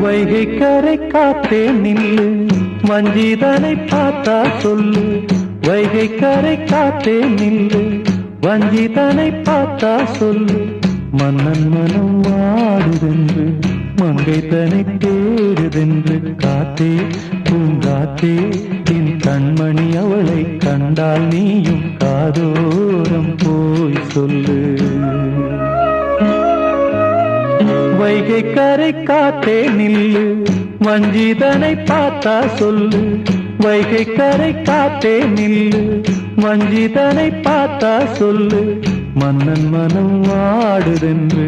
வைகை கரை காத்தே நில்லு, வஞ்சிதனை பார்த்தா சொல்லு. வைகை கரை காத்தே நில்லு, வஞ்சிதனை பார்த்தா சொல்லு. மன்னன் மனம் வாடுதென்று, மங்கை தனை தேடுதென்று. காத்தே பூங்காத்தே, என் கண்மணி அவளை கண்டால் நீயும் காதோரம் போய் சொல்லு. வைகை கரை காத்தே நில்லு, வஞ்சிதனை பார்த்தா சொல்லு. வைகை கரை காத்தே நில்லு, வஞ்சிதனை பார்த்தா சொல்லு. மன்னன் மனம் வாடுதென்று